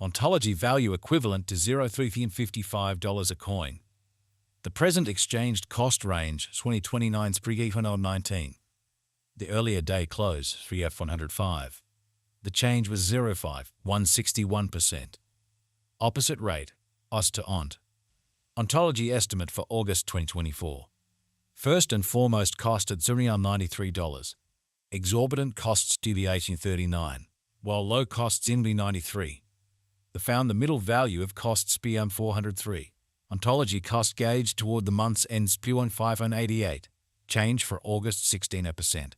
Ontology value equivalent to $0.355 a coin. The present exchanged cost range 2029 19. The earlier day close 3F105. The change was 0.5, 161%. Opposite rate, OS to ONT. Ontology estimate for August 2024. First and foremost cost at $93. Exorbitant costs deviating 39, while low costs INB 93. They found the middle value of costs BM 403. Ontology cost gauge toward the month's ends P1 588. Change for August 16%.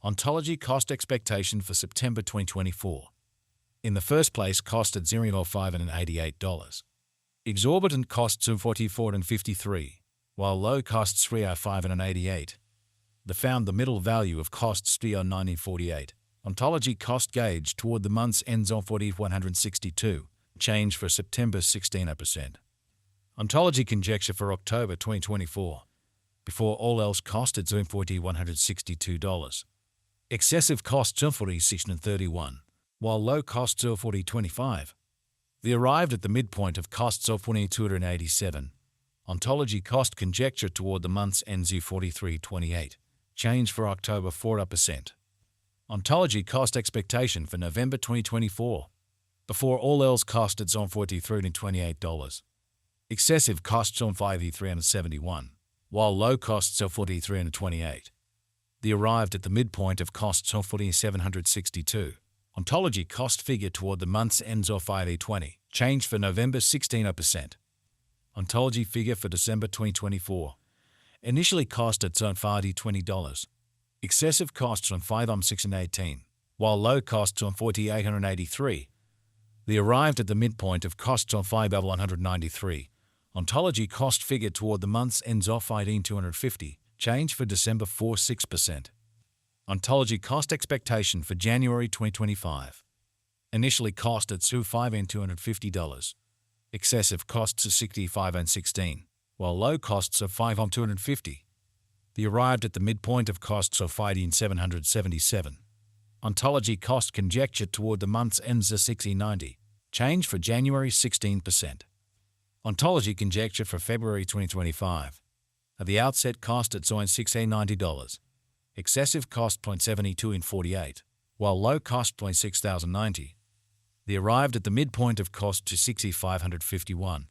Ontology cost expectation for September 2024. In the first place, cost at $0.588. Exorbitant costs of $44.53, while low costs $3.588. They found the middle value of costs $3.948. Ontology cost gauge toward the month's ends on 40.162. Change for September 16%. Ontology conjecture for October 2024. Before all else cost at $40.162. Excessive costs of $46.31, while low costs of $40.25. They arrived at the midpoint of costs of $22.87. Ontology cost conjecture toward the month's ends $43.28. Change for October 4%. Ontology cost expectation for November 2024. Before all else cost at $43.28. Excessive costs on $53.71, while low costs of $43.28. They arrived at the midpoint of costs of $47.62. Ontology cost figure toward the month's ends of $5.20. Change for November 16%. Ontology figure for December 2024. Initially cost at $20. Excessive costs on $5.618, while low costs on $48.83. They arrived at the midpoint of costs on $5.193. Ontology cost figure toward the month's ends of $15.250. Change for December 6%. Ontology cost expectation for January 2025. Initially cost at $5.250. Excessive costs of $65.16, while low costs of $5.250. They arrived at the midpoint of costs of $5.777. Ontology cost conjecture toward the month's ends of $16.90. Change for January 16%. Ontology conjecture for February 2025. At the outset cost at $690. Excessive cost $0.7248, while low cost $6,090. They arrived at the midpoint of cost to $6,551.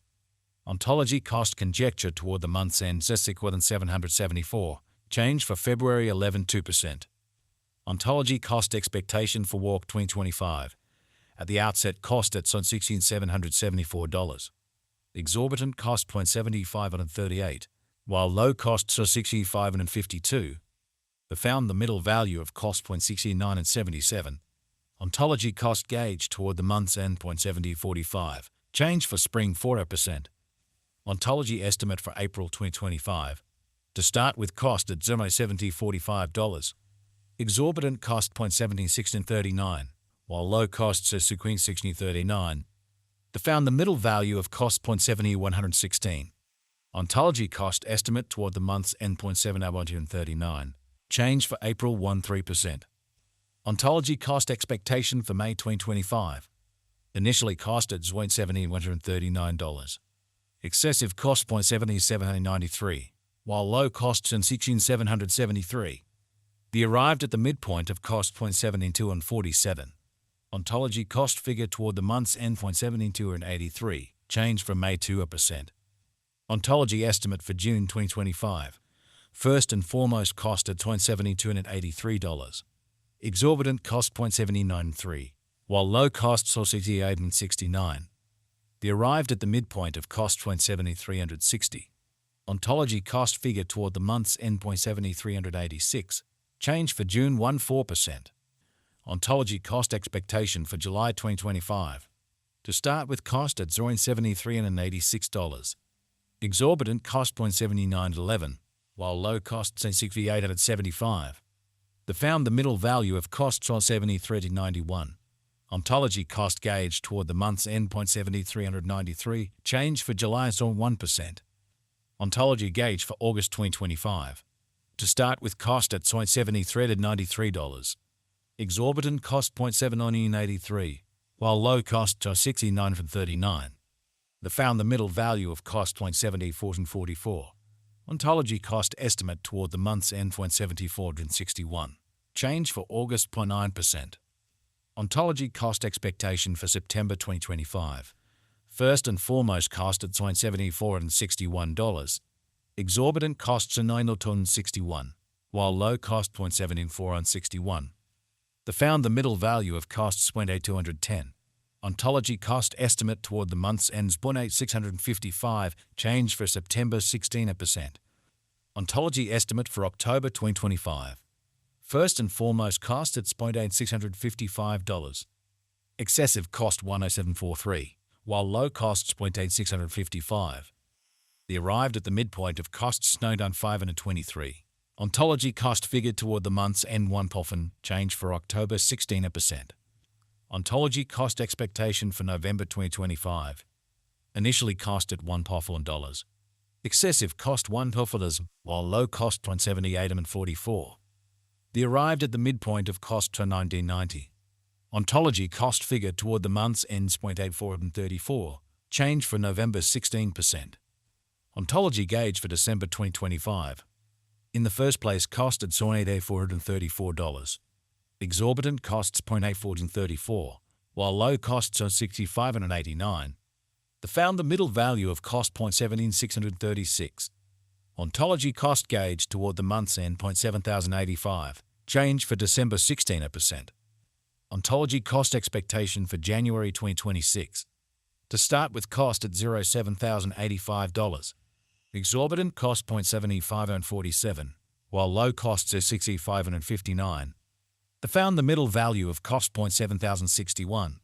Ontology cost conjecture toward the month's end $774. Change for February 2%. Ontology cost expectation for Walk 2025. At the outset cost at $16,774. Exorbitant cost $0.7538, while low costs are $65.52. They found the middle value of cost $0.6977. Ontology cost gauge toward the month's end $0.7045. Change for spring 4%. Ontology estimate for April 2025. To start with cost at $70.45. Exorbitant cost $0.7639, while low costs are $16.39. They found the middle value of cost $0.7116. Ontology cost estimate toward the month's end $0.7139. Change for April 3%. Ontology cost expectation for May 2025. Initially cost at $1,739. Excessive cost $0.7793, while low costs and $16,773. They arrived at the midpoint of cost $0.7247. Ontology cost figure toward the month's end $0.7283. Change for May 2%. Ontology estimate for June 2025. First and foremost cost at $0.7283. Exorbitant cost $0.7093, while low costs are $68.69. They arrived at the midpoint of cost $0.7360. Ontology cost figure toward the month's end $0.7386. Change for June 4%. Ontology cost expectation for July 2025. To start with cost at $0.7386. Exorbitant cost $0.7911, while low costs are $68.75. They found the middle value of costs on $73.91. Ontology cost gauge toward the month's end $0.7393. Change for July is on 1%. Ontology gauge for August 2025. To start with cost at $73.93. Exorbitant cost $0.7983, while low cost to 69.39. They found the middle value of cost 0.701444. Ontology cost estimate toward the month's end 0.7461. Change for August 0.9%. Ontology cost expectation for September 2025. First and foremost cost at $0.7461. Exorbitant costs are $9.61, while low cost 0.7461. They found the middle value of costs 0.8210. Ontology cost estimate toward the month's ends 0.8655, change for September 16%. Ontology estimate for October 2025. First and foremost cost at $0.8655. Excessive cost 10743, while low costs 0.8655. They arrived at the midpoint of costs 9.523. Ontology cost figure toward the month's end 1 poffen, change for October 16%. Ontology cost expectation for November 2025. Initially cost at $1 poffen. Excessive cost $1 poffen, while low cost 0.7844. They arrived at the midpoint of cost to 1990. Ontology cost figure toward the month's ends 0.8434, change for November 16%. Ontology gauge for December 2025. In the first place cost at $434. Exorbitant costs 0.8434, while low costs are $65.89. They found the middle value of cost 0.17636. Ontology cost gauge toward the month's end 0.7085, change for December 16%. Ontology cost expectation for January 2026. To start with cost at $07,085. Exorbitant cost 0.7547, while low costs are $65.59. They found the middle value of cost 0.7061.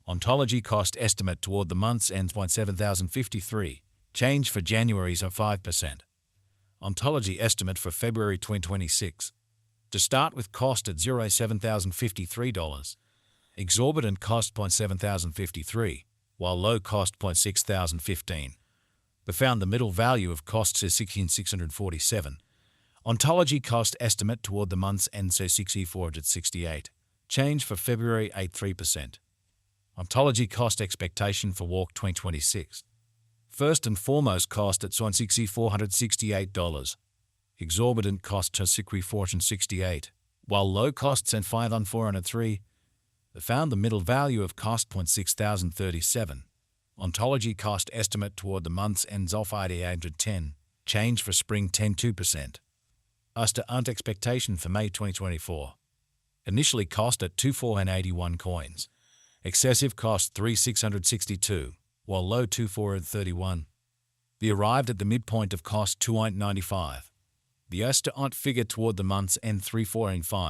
Ontology cost estimate toward the month's ends 0.7053, change for January's are 5%. Ontology estimate for February 2026. To start with cost at $07,053. Exorbitant cost 0.7053, while low cost 0.6015. They found the middle value of costs is $16,647. Ontology cost estimate toward the month's end says $6,468. Change for February 83%. Ontology cost expectation for Walk 2026. First and foremost cost at $6,468. Exorbitant cost to $6,468, while low costs and $5,403. They found the middle value of cost 0.6037. Ontology cost estimate toward the month's ends off ID 810. Change for spring 10.2%. Us to Unt expectation for May 2024. Initially cost at 2,481 coins. Excessive cost 3,662, while low 2,431. They arrived at the midpoint of cost 2.95. The Us to Unt figure toward the month's end 3,485.